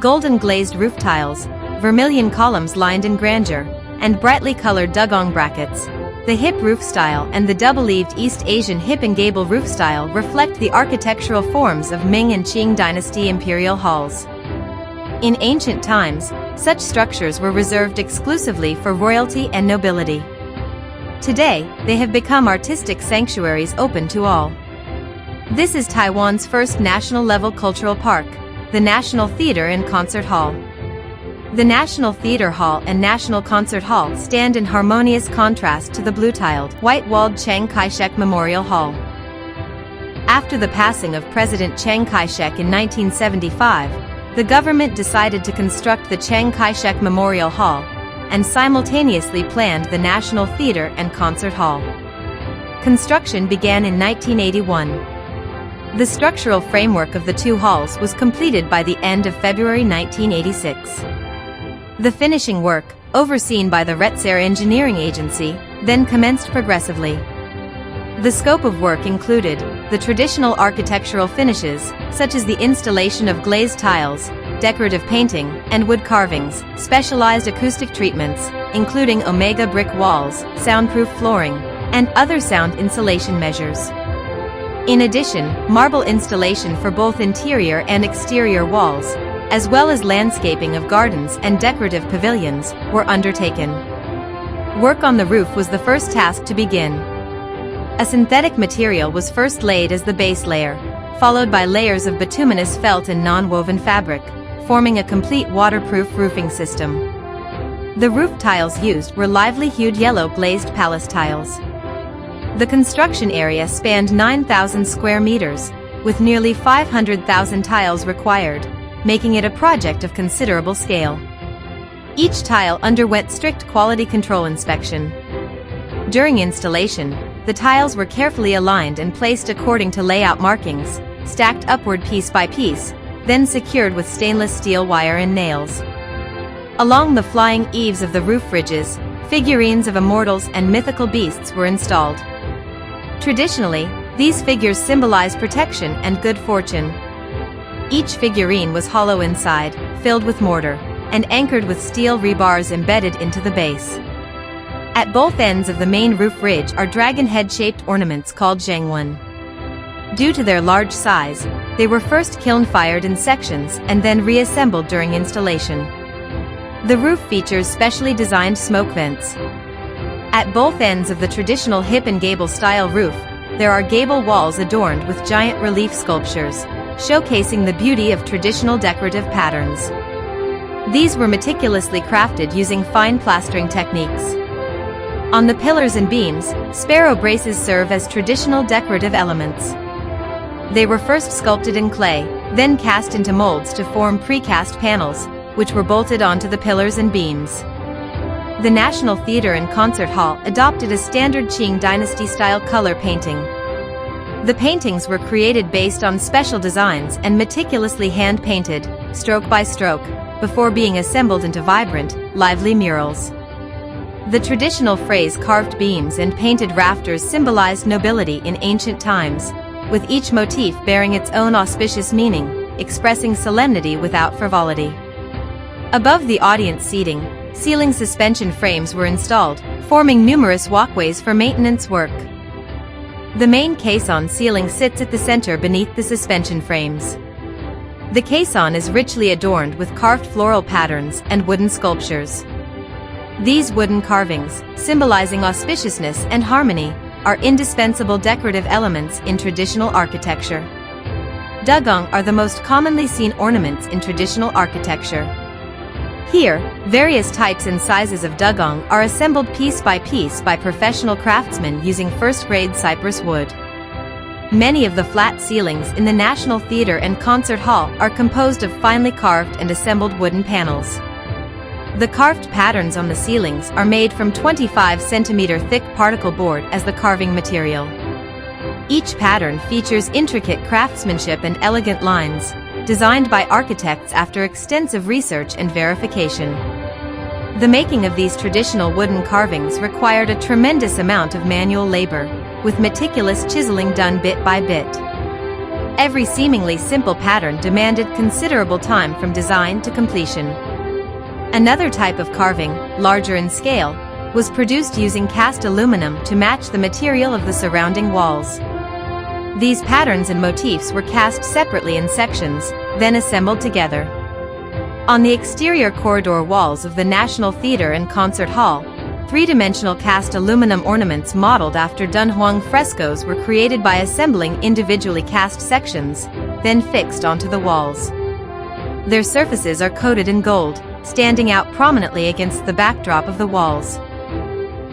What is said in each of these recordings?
golden glazed roof tiles, vermilion columns lined in grandeur, and brightly colored dugong brackets. The hip roof style and the double-eaved East Asian hip and gable roof style reflect the architectural forms of Ming and Qing dynasty imperial halls. In ancient times, such structures were reserved exclusively for royalty and nobility. Today, they have become artistic sanctuaries open to all. This is Taiwan's first national-level cultural park, the National Theatre and Concert Hall. The National Theatre Hall and National Concert Hall stand in harmonious contrast to the blue-tiled, white-walled Chiang Kai-shek Memorial Hall. After the passing of President Chiang Kai-shek in 1975, the government decided to construct the Chiang Kai-shek Memorial Hall and simultaneously planned the National Theatre and Concert Hall. Construction began in 1981. The structural framework of the two halls was completed by the end of February 1986. The finishing work, overseen by the RSEA engineering agency, then commenced progressively. The scope of work included the traditional architectural finishes, such as the installation of glazed tiles, decorative painting, and wood carvings, specialized acoustic treatments, including omega brick walls, soundproof flooring, and other sound insulation measures. In addition, marble installation for both interior and exterior walls, as well as landscaping of gardens and decorative pavilions, were undertaken. Work on the roof was the first task to begin. A synthetic material was first laid as the base layer, followed by layers of bituminous felt and non-woven fabric, forming a complete waterproof roofing system. The roof tiles used were lively-hued yellow glazed palace tiles. The construction area spanned 9,000 square meters, with nearly 500,000 tiles required, making it a project of considerable scale. Each tile underwent strict quality control inspection. During installation, the tiles were carefully aligned and placed according to layout markings, stacked upward piece by piece, then secured with stainless steel wire and nails. Along the flying eaves of the roof ridges, figurines of immortals and mythical beasts were installed. Traditionally, these figures symbolize protection and good fortune. Each figurine was hollow inside, filled with mortar, and anchored with steel rebars embedded into the base. At both ends of the main roof ridge are dragon head-shaped ornaments called zhangwen. Due to their large size, they were first kiln-fired in sections and then reassembled during installation. The roof features specially designed smoke vents. At both ends of the traditional hip and gable style roof, there are gable walls adorned with giant relief sculptures, showcasing the beauty of traditional decorative patterns. These were meticulously crafted using fine plastering techniques. On the pillars and beams, sparrow braces serve as traditional decorative elements. They were first sculpted in clay, then cast into molds to form precast panels, which were bolted onto the pillars and beams. The National Theatre and Concert Hall adopted a standard Qing dynasty-style color painting. The paintings were created based on special designs and meticulously hand-painted, stroke by stroke, before being assembled into vibrant, lively murals. The traditional phrase carved beams and painted rafters symbolized nobility in ancient times, with each motif bearing its own auspicious meaning, expressing solemnity without frivolity. Above the audience seating, ceiling suspension frames were installed, forming numerous walkways for maintenance work. The main caisson ceiling sits at the center beneath the suspension frames. The caisson is richly adorned with carved floral patterns and wooden sculptures. These wooden carvings, symbolizing auspiciousness and harmony, are indispensable decorative elements in traditional architecture. Dugong are the most commonly seen ornaments in traditional architecture. Here, various types and sizes of dugong are assembled piece by professional craftsmen using first-grade cypress wood. Many of the flat ceilings in the National Theatre and Concert Hall are composed of finely carved and assembled wooden panels. The carved patterns on the ceilings are made from 25-centimeter thick particle board as the carving material. Each pattern features intricate craftsmanship and elegant lines, designed by architects after extensive research and verification. The making of these traditional wooden carvings required a tremendous amount of manual labor, with meticulous chiseling done bit by bit. every seemingly simple pattern demanded considerable time from design to completion. Another type of carving, larger in scale, was produced using cast aluminum to match the material of the surrounding walls. These patterns and motifs were cast separately in sections, then assembled together. On the exterior corridor walls of the National Theatre and Concert Hall, three-dimensional cast aluminum ornaments modeled after Dunhuang frescoes were created by assembling individually cast sections, then fixed onto the walls. Their surfaces are coated in gold, standing out prominently against the backdrop of the walls.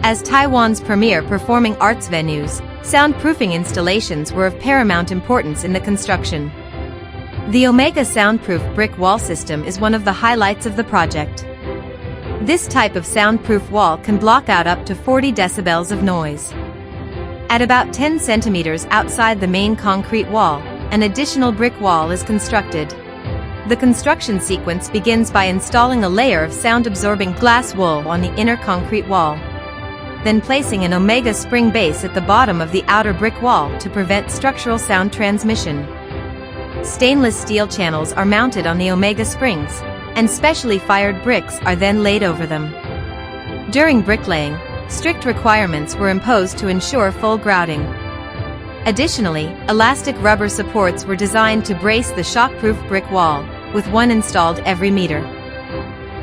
As Taiwan's premier performing arts venues, soundproofing installations were of paramount importance in the construction. The Omega soundproof brick wall system is one of the highlights of the project. This type of soundproof wall can block out up to 40 decibels of noise. At about 10 centimeters outside the main concrete wall, an additional brick wall is constructed. The construction sequence begins by installing a layer of sound-absorbing glass wool on the inner concrete wall, then placing an Omega spring base at the bottom of the outer brick wall to prevent structural sound transmission. Stainless steel channels are mounted on the Omega springs, and specially fired bricks are then laid over them. During bricklaying, strict requirements were imposed to ensure full grouting. Additionally, elastic rubber supports were designed to brace the shockproof brick wall, with one installed every meter.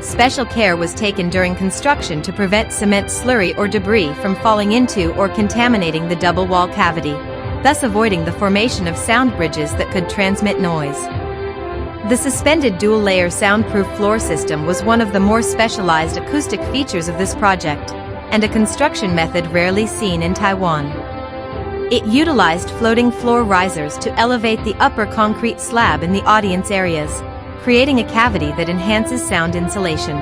Special care was taken during construction to prevent cement slurry or debris from falling into or contaminating the double wall cavity, thus avoiding the formation of sound bridges that could transmit noise. The suspended dual-layer soundproof floor system was one of the more specialized acoustic features of this project, and a construction method rarely seen in Taiwan. It utilized floating floor risers to elevate the upper concrete slab in the audience areas, creating a cavity that enhances sound insulation.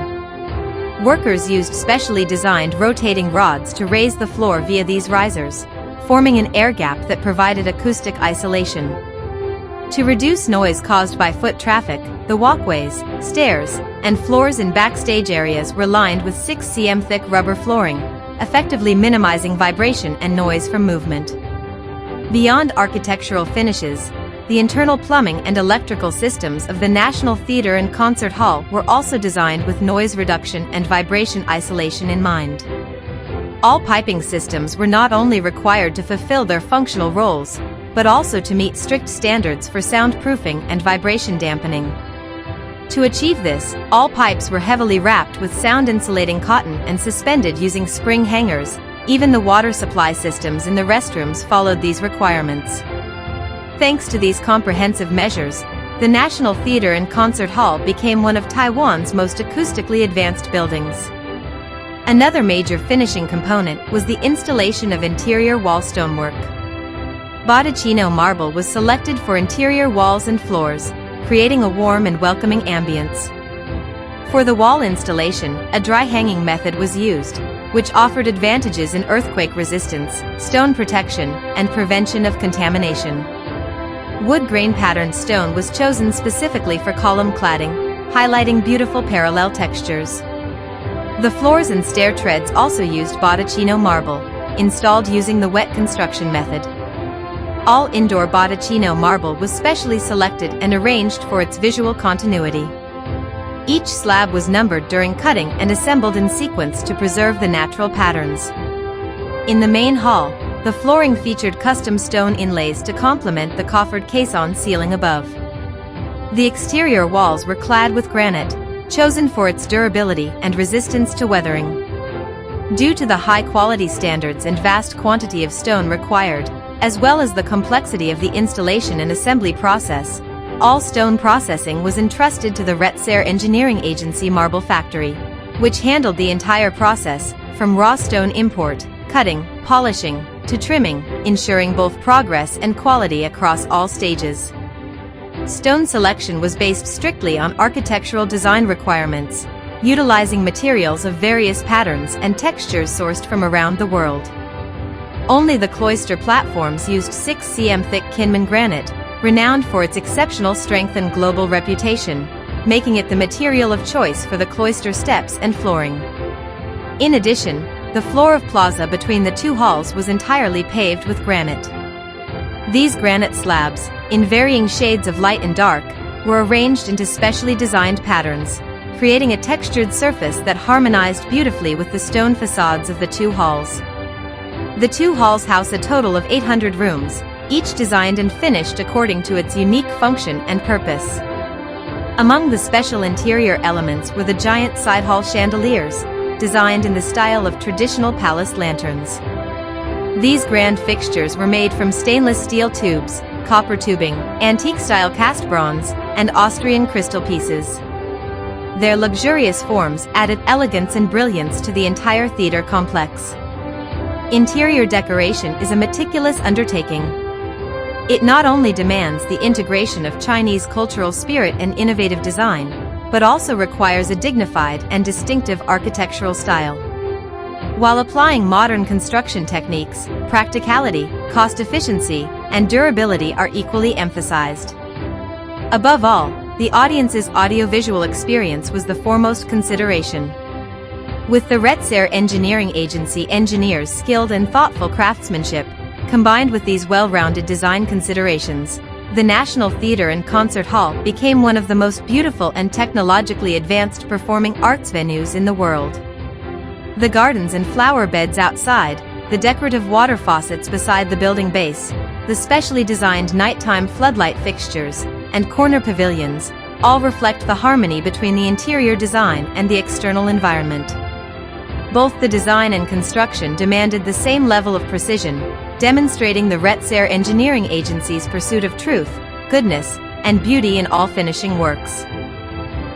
Workers used specially designed rotating rods to raise the floor via these risers, forming an air gap that provided acoustic isolation. To reduce noise caused by foot traffic, the walkways, stairs, and floors in backstage areas were lined with 6 cm thick rubber flooring, effectively minimizing vibration and noise from movement. Beyond architectural finishes, the internal plumbing and electrical systems of the National Theatre and Concert Hall were also designed with noise reduction and vibration isolation in mind. All piping systems were not only required to fulfill their functional roles, but also to meet strict standards for soundproofing and vibration dampening. To achieve this, all pipes were heavily wrapped with sound-insulating cotton and suspended using spring hangers. Even the water supply systems in the restrooms followed these requirements. Thanks to these comprehensive measures, the National Theatre and Concert Hall became one of Taiwan's most acoustically advanced buildings. Another major finishing component was the installation of interior wall stonework. Botticino marble was selected for interior walls and floors, creating a warm and welcoming ambience. For the wall installation, a dry hanging method was used, which offered advantages in earthquake resistance, stone protection, and prevention of contamination. Wood grain patterned stone was chosen specifically for column cladding, highlighting beautiful parallel textures. The floors and stair treads also used Botticino marble, installed using the wet construction method. All indoor Botticino marble was specially selected and arranged for its visual continuity. Each slab was numbered during cutting and assembled in sequence to preserve the natural patterns. In the main hall, the flooring featured custom stone inlays to complement the coffered caisson ceiling above. The exterior walls were clad with granite, chosen for its durability and resistance to weathering. Due to the high-quality standards and vast quantity of stone required, as well as the complexity of the installation and assembly process, all stone processing was entrusted to the RSEA Engineering Agency Marble Factory, which handled the entire process, from raw stone import, cutting, polishing, to trimming, ensuring both progress and quality across all stages. Stone selection was based strictly on architectural design requirements, utilizing materials of various patterns and textures sourced from around the world. Only the cloister platforms used 6 cm thick Kinmen granite, renowned for its exceptional strength and global reputation, making it the material of choice for the cloister steps and flooring. In addition, the floor of plaza between the two halls was entirely paved with granite. These granite slabs, in varying shades of light and dark, were arranged into specially designed patterns, creating a textured surface that harmonized beautifully with the stone facades of the two halls. The two halls house a total of 800 rooms, each designed and finished according to its unique function and purpose. Among the special interior elements were the giant side hall chandeliers, designed in the style of traditional palace lanterns. These grand fixtures were made from stainless steel tubes, copper tubing, antique-style cast bronze, and Austrian crystal pieces. Their luxurious forms added elegance and brilliance to the entire theater complex. Interior decoration is a meticulous undertaking. It not only demands the integration of Chinese cultural spirit and innovative design, but also requires a dignified and distinctive architectural style. While applying modern construction techniques, practicality, cost efficiency, and durability are equally emphasized. Above all, the audience's audiovisual experience was the foremost consideration. With the RSEA Engineering Agency engineers' skilled and thoughtful craftsmanship, combined with these well-rounded design considerations, the National Theatre and Concert Hall became one of the most beautiful and technologically advanced performing arts venues in the world. The gardens and flower beds outside, the decorative water faucets beside the building base, the specially designed nighttime floodlight fixtures, and corner pavilions, all reflect the harmony between the interior design and the external environment. Both the design and construction demanded the same level of precision, demonstrating the RSEA Engineering Agency's pursuit of truth, goodness, and beauty in all finishing works.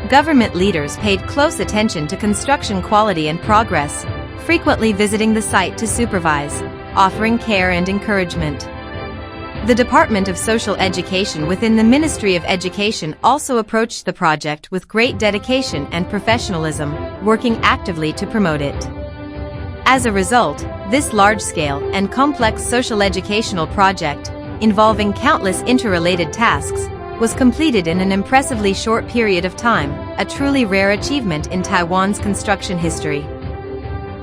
Government leaders paid close attention to construction quality and progress, frequently visiting the site to supervise, offering care and encouragement. The Department of Social Education within the Ministry of Education also approached the project with great dedication and professionalism, working actively to promote it. As a result, this large-scale and complex social educational project, involving countless interrelated tasks, was completed in an impressively short period of time, a truly rare achievement in Taiwan's construction history.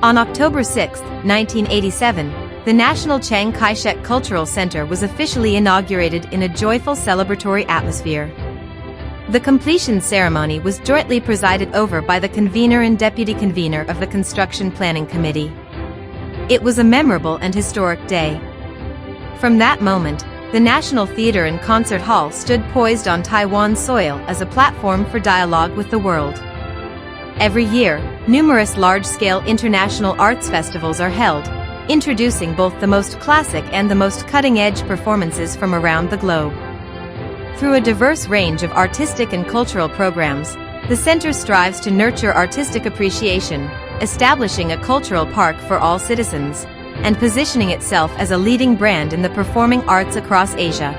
On October 6, 1987, the National Chiang Kai-shek Cultural Center was officially inaugurated in a joyful celebratory atmosphere. The completion ceremony was jointly presided over by the convener and deputy convener of the Construction Planning Committee. It was a memorable and historic day. From that moment, the National Theatre and Concert Hall stood poised on Taiwan's soil as a platform for dialogue with the world. Every year, numerous large-scale international arts festivals are held, introducing both the most classic and the most cutting-edge performances from around the globe. Through a diverse range of artistic and cultural programs, the center strives to nurture artistic appreciation, establishing a cultural park for all citizens, and positioning itself as a leading brand in the performing arts across Asia.